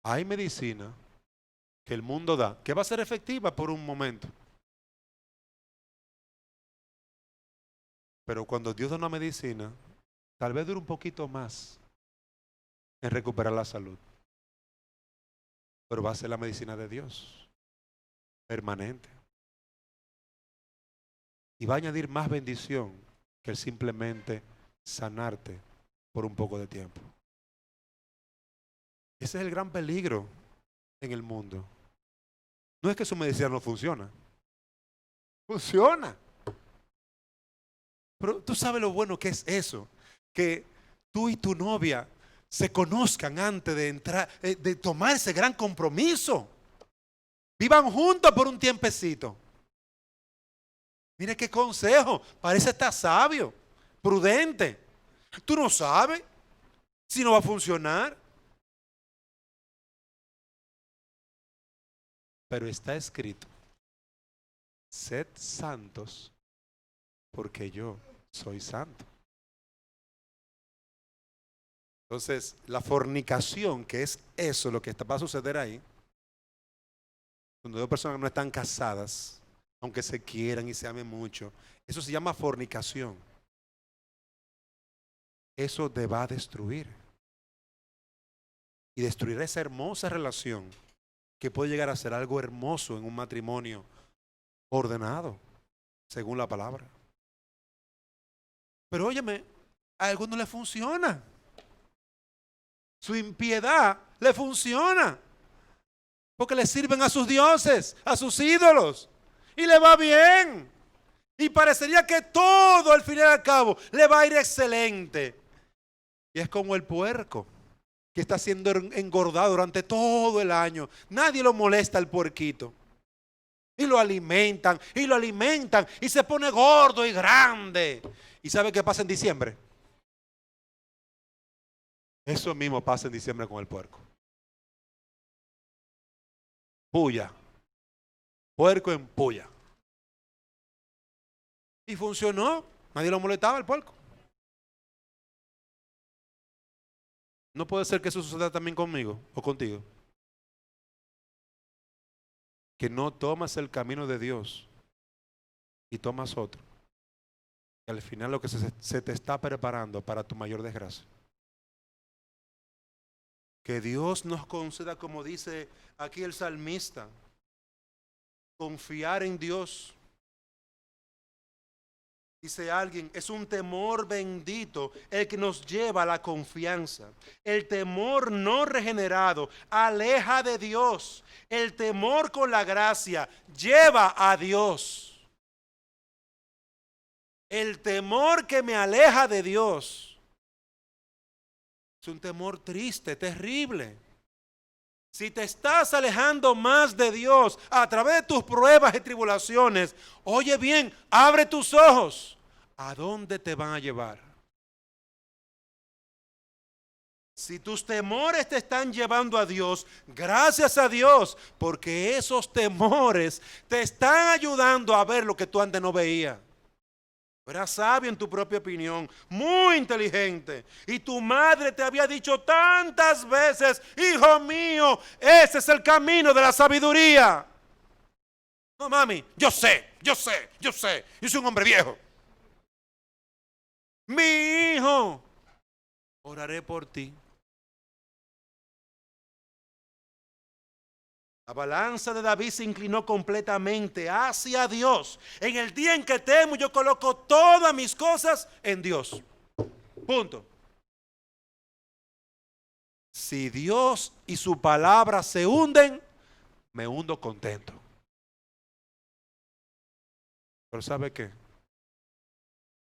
Hay medicina que el mundo da, que va a ser efectiva por un momento. Pero cuando Dios da una medicina, tal vez dure un poquito más en recuperar la salud. Pero va a ser la medicina de Dios, permanente. Y va a añadir más bendición que el simplemente sanarte por un poco de tiempo. Ese es el gran peligro en el mundo. No es que su medicina no funciona. Funciona. Pero tú sabes lo bueno que es eso. Que tú y tu novia se conozcan antes de entrar, de tomar ese gran compromiso. Vivan juntos por un tiempecito. Mire qué consejo. Parece estar sabio, prudente. Tú no sabes si no va a funcionar. Pero está escrito, sed santos porque yo soy santo. Entonces, la fornicación, que es eso lo que va a suceder ahí, cuando dos personas no están casadas, aunque se quieran y se amen mucho, eso se llama fornicación. Eso te va a destruir. Y destruir esa hermosa relación que puede llegar a ser algo hermoso en un matrimonio ordenado, según la palabra. Pero óyeme, a algunos le funciona. Su impiedad le funciona. Porque le sirven a sus dioses, a sus ídolos. Y le va bien. Y parecería que todo al fin y al cabo le va a ir excelente. Y es como el puerco que está siendo engordado durante todo el año. Nadie lo molesta al puerquito. Y lo alimentan, y lo alimentan, y se pone gordo y grande. ¿Y sabe qué pasa en diciembre? Eso mismo pasa en diciembre con el puerco. Puya. Puerco en puya. Y funcionó. Nadie lo molestaba el puerco. No puede ser que eso suceda también conmigo o contigo. Que no tomas el camino de Dios y tomas otro. Y al final lo que se te está preparando para tu mayor desgracia. Que Dios nos conceda, como dice aquí el salmista, confiar en Dios. Dice alguien, es un temor bendito el que nos lleva a la confianza. El temor no regenerado aleja de Dios. El temor con la gracia lleva a Dios. El temor que me aleja de Dios es un temor triste, terrible. Si te estás alejando más de Dios a través de tus pruebas y tribulaciones, oye bien, abre tus ojos. ¿A dónde te van a llevar? Si tus temores te están llevando a Dios, gracias a Dios, porque esos temores te están ayudando a ver lo que tú antes no veías. Eras sabio en tu propia opinión, muy inteligente. Y tu madre te había dicho tantas veces, hijo mío, ese es el camino de la sabiduría. No, mami, yo sé. Yo soy un hombre viejo. Mi hijo, oraré por ti. La balanza de David se inclinó completamente hacia Dios. En el día en que temo, yo coloco todas mis cosas en Dios. Punto. Si Dios y su palabra se hunden, me hundo contento. Pero ¿sabe qué?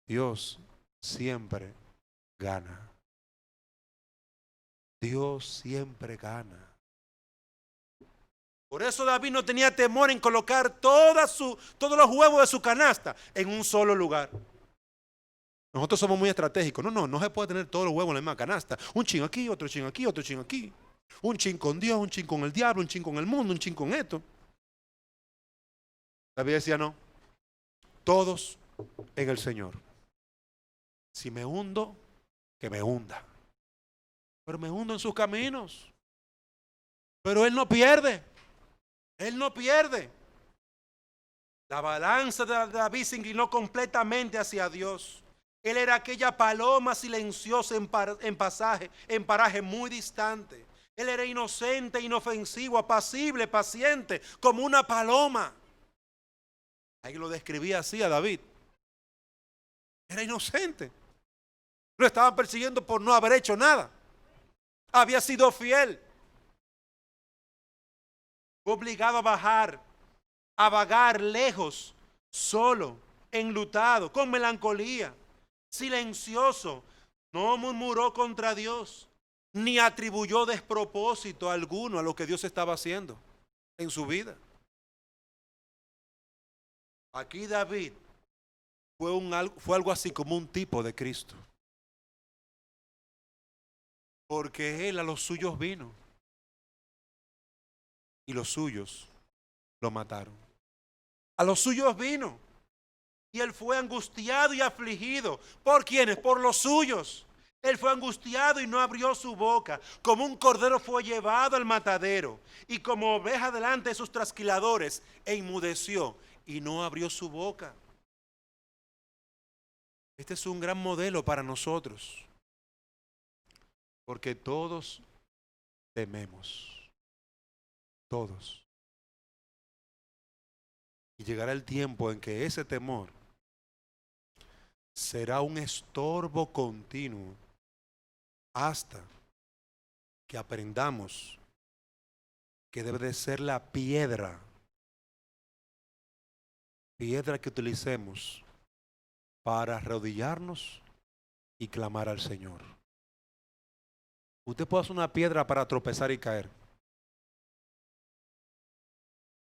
Dios siempre gana. Dios siempre gana. Por eso David no tenía temor en colocar todos los huevos de su canasta en un solo lugar. Nosotros somos muy estratégicos. No se puede tener todos los huevos en la misma canasta. Un chin aquí, otro chin aquí, otro chin aquí. Un chin con Dios, un chin con el diablo, un chin con el mundo, un chin con esto. David decía no. Todos en el Señor. Si me hundo, que me hunda. Pero me hundo en sus caminos. Pero Él no pierde. Él no pierde. La balanza de David se inclinó completamente hacia Dios. Él era aquella paloma silenciosa en paraje muy distante. Él era inocente, inofensivo, apacible, paciente, como una paloma. Ahí lo describía así a David. Era inocente. Lo estaban persiguiendo por no haber hecho nada. Había sido fiel. Fue obligado a bajar, a vagar lejos, solo, enlutado, con melancolía, silencioso. No murmuró contra Dios, ni atribuyó despropósito alguno a lo que Dios estaba haciendo en su vida. Aquí David fue algo así como un tipo de Cristo. Porque él a los suyos vino y los suyos lo mataron. A los suyos vino y él fue angustiado y afligido. ¿Por quiénes? Por los suyos. Él fue angustiado y no abrió su boca. Como un cordero fue llevado al matadero y como oveja delante de sus trasquiladores e inmudeció y no abrió su boca. Este es un gran modelo para nosotros. Porque todos tememos. Todos. Y llegará el tiempo en que ese temor será un estorbo continuo hasta que aprendamos que debe de ser la piedra que utilicemos para arrodillarnos y clamar al Señor. Usted puede hacer una piedra para tropezar y caer.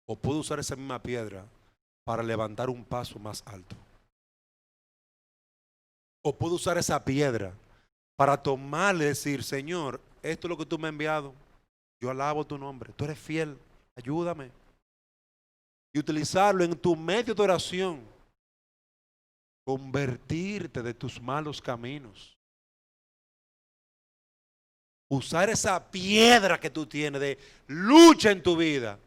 O puede usar esa misma piedra para levantar un paso más alto. O puede usar esa piedra para tomarle y decir, Señor, esto es lo que tú me has enviado. Yo alabo tu nombre. Tú eres fiel. Ayúdame. Y utilizarlo en tu medio de oración. Convertirte de tus malos caminos. Usar esa piedra que tú tienes de lucha en tu vida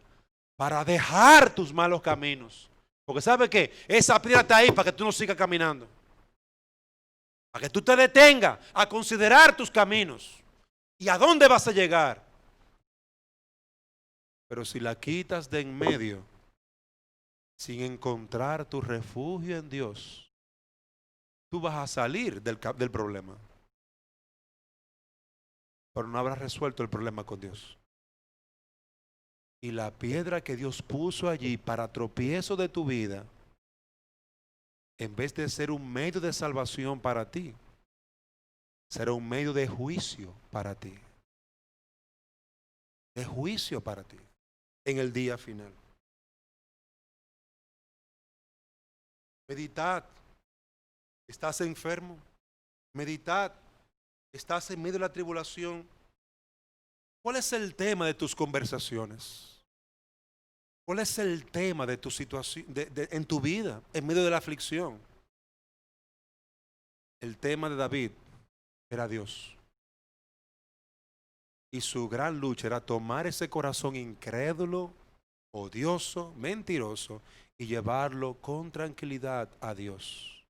para dejar tus malos caminos. Porque ¿sabe qué? Esa piedra está ahí para que tú no sigas caminando. Para que tú te detengas a considerar tus caminos. ¿Y a dónde vas a llegar? Pero si la quitas de en medio, sin encontrar tu refugio en Dios, tú vas a salir del problema. Pero no habrás resuelto el problema con Dios. Y la piedra que Dios puso allí para tropiezo de tu vida, en vez de ser un medio de salvación para ti, será un medio de juicio para ti. De juicio para ti en el día final. Meditad. ¿Estás enfermo? Meditad. ¿Estás en medio de la tribulación? ¿Cuál es el tema de tus conversaciones? ¿Cuál es el tema de tu situación en tu vida, en medio de la aflicción? El tema de David era Dios. Y su gran lucha era tomar ese corazón incrédulo, odioso, mentiroso y llevarlo con tranquilidad a Dios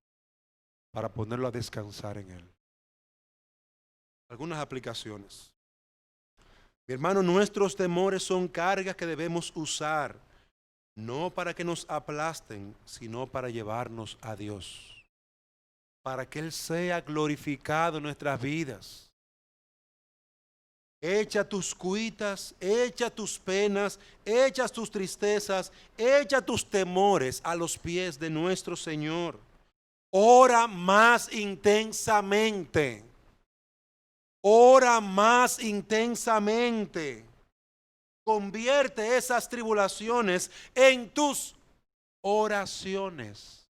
para ponerlo a descansar en Él. Algunas aplicaciones. Mi hermano, nuestros temores son cargas que debemos usar, no para que nos aplasten, sino para llevarnos a Dios, para que Él sea glorificado en nuestras vidas. Echa tus cuitas, echa tus penas, echa tus tristezas, echa tus temores a los pies de nuestro Señor. Ora más intensamente. Ora más intensamente. Convierte esas tribulaciones en tus oraciones.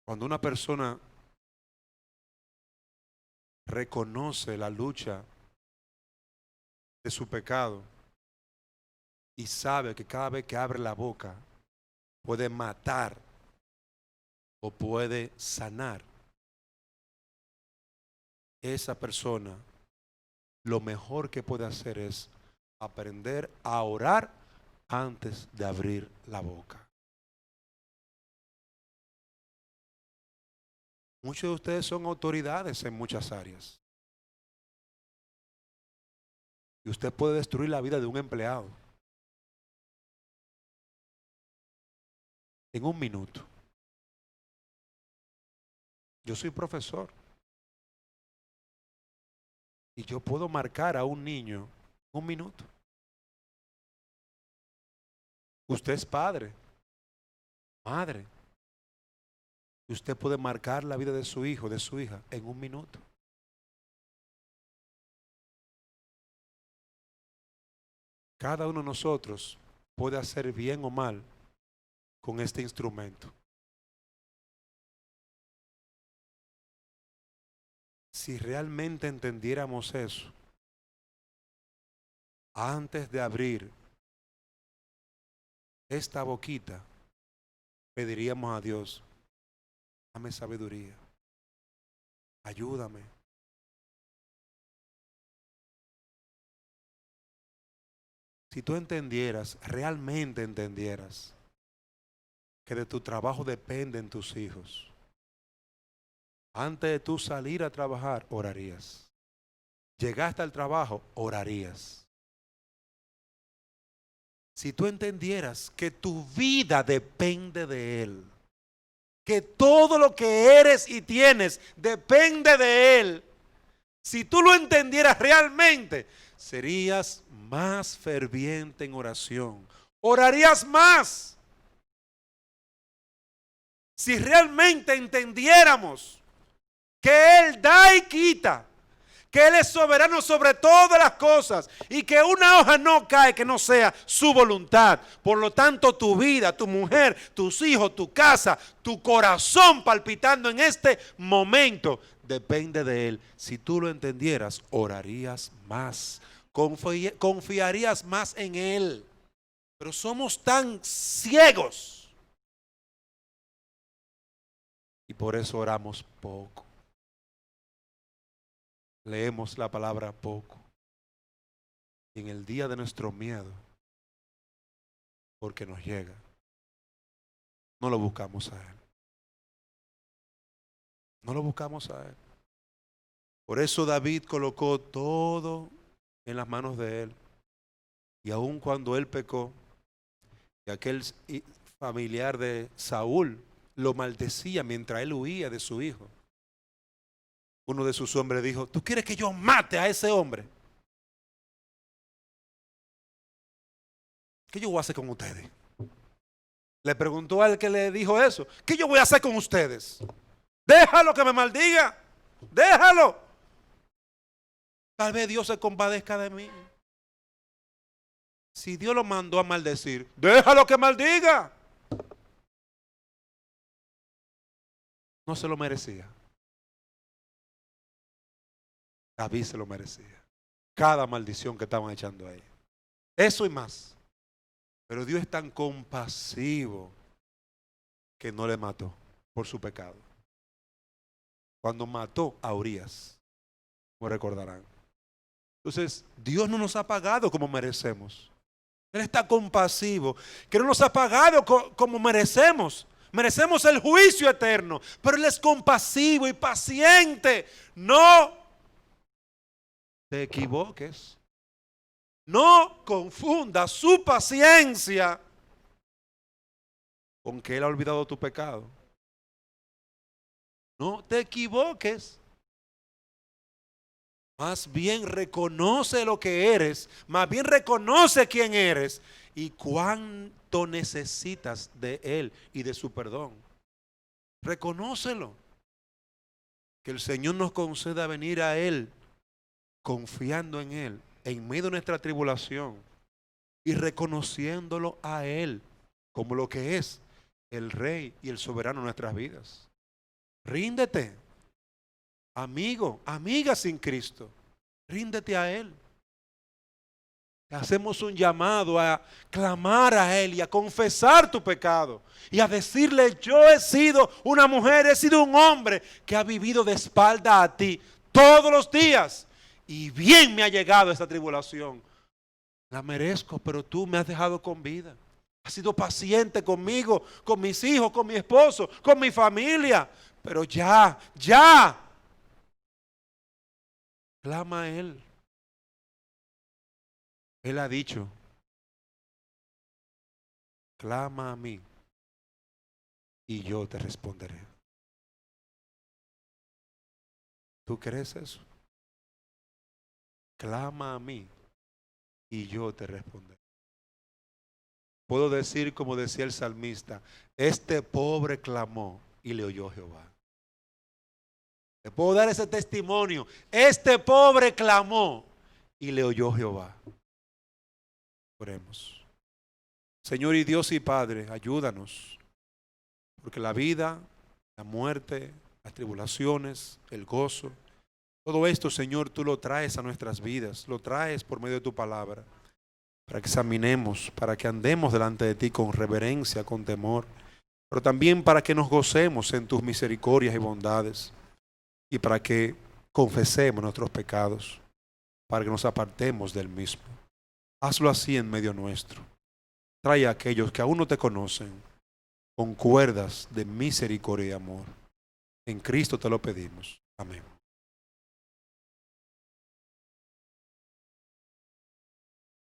Cuando una persona reconoce la lucha de su pecado y sabe que cada vez que abre la boca puede matar o puede sanar, esa persona lo mejor que puede hacer es aprender a orar antes de abrir la boca. Muchos de ustedes son autoridades en muchas áreas. Y usted puede destruir la vida de un empleado en un minuto. Yo soy profesor. Y yo puedo marcar a un niño un minuto. Usted es padre, madre. Usted puede marcar la vida de su hijo, de su hija, en un minuto. Cada uno de nosotros puede hacer bien o mal con este instrumento. Si realmente entendiéramos eso, antes de abrir esta boquita, pediríamos a Dios, dame sabiduría, ayúdame. Si tú entendieras, realmente entendieras, que de tu trabajo dependen tus hijos, antes de tú salir a trabajar, orarías. Llegaste al trabajo, orarías. Si tú entendieras que tu vida depende de Él, que todo lo que eres y tienes depende de Él, Si tú lo entendieras realmente, serías más ferviente en oración. Orarías más. Si realmente entendiéramos que Él da y quita, que Él es soberano sobre todas las cosas y que una hoja no cae que no sea su voluntad. Por lo tanto, tu vida, tu mujer, tus hijos, tu casa, tu corazón palpitando en este momento depende de Él. Si tú lo entendieras, orarías más, confiarías más en Él. Pero somos tan ciegos y por eso oramos poco. Leemos la palabra poco. Y en el día de nuestro miedo, porque nos llega, no lo buscamos a Él. No lo buscamos a Él. Por eso David colocó todo en las manos de Él. Y aun cuando él pecó, y aquel familiar de Saúl lo maldecía mientras él huía de su hijo, uno de sus hombres dijo: ¿tú quieres que yo mate a ese hombre? ¿Qué yo voy a hacer con ustedes? Le preguntó al que le dijo eso: ¿qué yo voy a hacer con ustedes? Déjalo que me maldiga. Déjalo. Tal vez Dios se compadezca de mí. Si Dios lo mandó a maldecir, déjalo que maldiga. No se lo merecía. David se lo merecía. Cada maldición que estaban echando a él. Eso y más. Pero Dios es tan compasivo que no le mató por su pecado. Cuando mató a Urías, como recordarán. Entonces, Dios no nos ha pagado como merecemos. Él está compasivo, que no nos ha pagado como merecemos. Merecemos el juicio eterno, pero Él es compasivo y paciente. No te equivoques. No confundas su paciencia con que Él ha olvidado tu pecado. No te equivoques. Más bien reconoce lo que eres, más bien reconoce quién eres y cuánto necesitas de Él y de su perdón. Reconócelo. Que el Señor nos conceda venir a Él confiando en Él en medio de nuestra tribulación y reconociéndolo a Él como lo que es el Rey y el soberano de nuestras vidas. Ríndete. Amigo, amiga sin Cristo, ríndete a Él. Hacemos un llamado a clamar a Él y a confesar tu pecado y a decirle: yo he sido una mujer, he sido un hombre que ha vivido de espalda a ti todos los días y bien me ha llegado esta tribulación. La merezco, pero tú me has dejado con vida. Has sido paciente conmigo, con mis hijos, con mi esposo, con mi familia, pero ya. Clama a Él. Él ha dicho: clama a mí y yo te responderé. ¿Tú crees eso? Clama a mí y yo te responderé. Puedo decir como decía el salmista: este pobre clamó y le oyó Jehová. Le puedo dar ese testimonio: este pobre clamó y le oyó Jehová. Oremos. Señor y Dios y Padre, ayúdanos, porque la vida, la muerte, las tribulaciones, el gozo, todo esto, Señor, tú lo traes a nuestras vidas, lo traes por medio de tu palabra, para que examinemos, para que andemos delante de ti con reverencia, con temor, pero también para que nos gocemos en tus misericordias y bondades, y para que confesemos nuestros pecados, para que nos apartemos del mismo. Hazlo así en medio nuestro. Trae a aquellos que aún no te conocen con cuerdas de misericordia y amor. En Cristo te lo pedimos. Amén.